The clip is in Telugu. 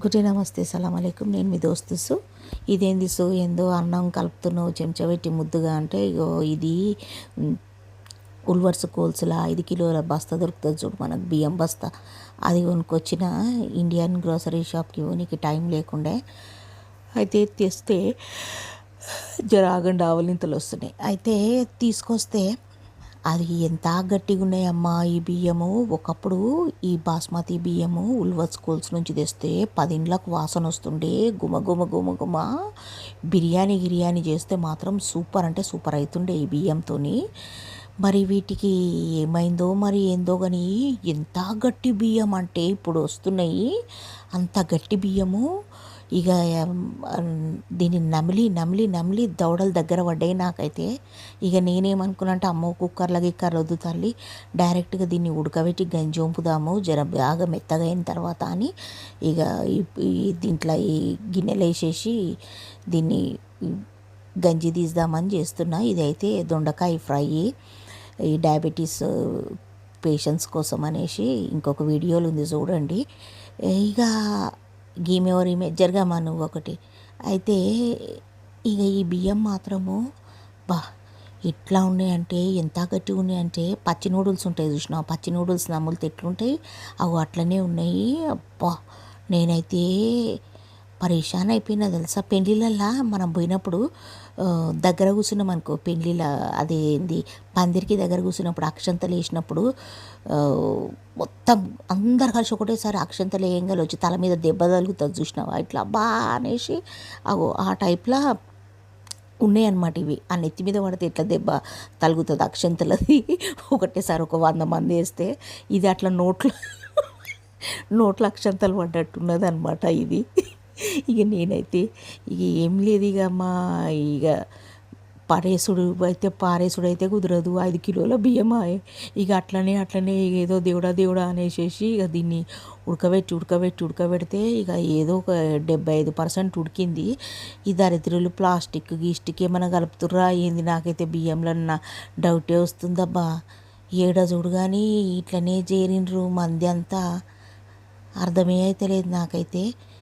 గుడి నమస్తే సలాం అలైకుం. నేను మీ దోస్తు. ఇదేంది సో ఏందో అన్నం కలుపుతున్నావు చెంచా పెట్టి ముద్దుగా అంటే ఇగో ఇది ఉల్వర్స్ కోల్స్లా 5 కిలోల బస్తా దొరుకుతుంది చూడు, మనకు బియ్యం బస్తా. అది కొనుక్కొచ్చిన ఇండియన్ గ్రోసరీ షాప్కి నీకు టైం లేకుండే అయితే తెస్తే జర ఆగండి ఆవలింతలు వస్తున్నాయి. అయితే తీసుకొస్తే అది ఎంత గట్టిగా ఉన్నాయమ్మా ఈ బియ్యము. ఒకప్పుడు ఈ బాస్మతి బియ్యము ఉల్వర్ స్కూల్స్ నుంచి తెస్తే 10 ఇండ్లకు వాసన వస్తుండే, గుమ గుమ గుమ గుమ. బిర్యానీ చేస్తే మాత్రం సూపర్ అంటే సూపర్ అవుతుండే ఈ బియ్యంతో. మరి వీటికి ఏమైందో మరి ఏందో కానీ ఎంత గట్టి బియ్యం అంటే ఇప్పుడు వస్తున్నాయి. అంత గట్టి బియ్యము ఇక దీన్ని నమిలి దవడల దగ్గర పడ్డాయి నాకైతే. ఇక నేనేమనుకున్నా అంటే అమ్మో కుక్కర్లు వద్దు తల్లి, డైరెక్ట్గా దీన్ని ఉడకబెట్టి గంజి వంపుదాము జర బాగా మెత్తగా అయిన తర్వాత అని ఇక దీంట్లో ఈ గిన్నెలు వేసేసి దీన్ని గంజి తీద్దామని చేస్తున్నా. ఇదైతే దొండకాయ ఫ్రై, ఈ డయాబెటీస్ పేషెంట్స్ కోసం అనేసి ఇంకొక వీడియోలు ఉంది చూడండి. ఇక గీమెవరిమే జరగమా నువ్వు ఒకటి. అయితే ఇక ఈ బియ్యం మాత్రము ఎట్లా ఉన్నాయంటే ఎంత గట్టిగా ఉన్నాయంటే పచ్చి నూడిల్స్ ఉంటాయి చూసినా, పచ్చి నూడిల్స్ నమ్ములతో ఎట్లుంటాయి అవి అట్లనే ఉన్నాయి. అబ్బా నేనైతే పరేషాన్ అయిపోయినా తెలుసా. పెళ్ళిళ్ళల్లో మనం పోయినప్పుడు దగ్గర కూర్చున్నాం అనుకో, పెళ్ళిళ్ళ అదేంది పందిరికి దగ్గర కూర్చున్నప్పుడు అక్షంతలు వేసినప్పుడు మొత్తం అందరు కలిసి ఒకటేసారి అక్షంతలు వేయంగా వచ్చి తల మీద దెబ్బ తగులుతుంది చూసినావా, ఇట్లా బా అనేసి ఆ టైప్లో ఉన్నాయన్నమాట ఇవి. ఆ నెత్తి మీద పడితే ఎట్లా దెబ్బ తగులుతుంది అక్షంతలది ఒకటేసారి ఒక 100 మంది వేస్తే. ఇది అట్లా నోట్ల అక్షంతలు పడ్డట్టున్నది అనమాట ఇది. ఇక నేనైతే ఇక ఏం లేదు ఇక ఇక పారేసుడు అయితే కుదరదు. 5 కిలోల బియ్యమా ఇక అట్లనే ఏదో దేవుడా అనేసేసి ఇక దీన్ని ఉడకబెడితే ఇక ఏదో ఒక 75% ఉడికింది. ఈ దరిద్రులు ప్లాస్టిక్ గీస్టిక్ ఏమైనా కలుపుతుర్రా ఏంది, నాకైతే బియ్యంలో డౌటే వస్తుందబ్బా. ఏడ చూడు కానీ ఇట్లనే చేరిండ్రు మంది అంతా, అర్థమే అయితే లేదు నాకైతే.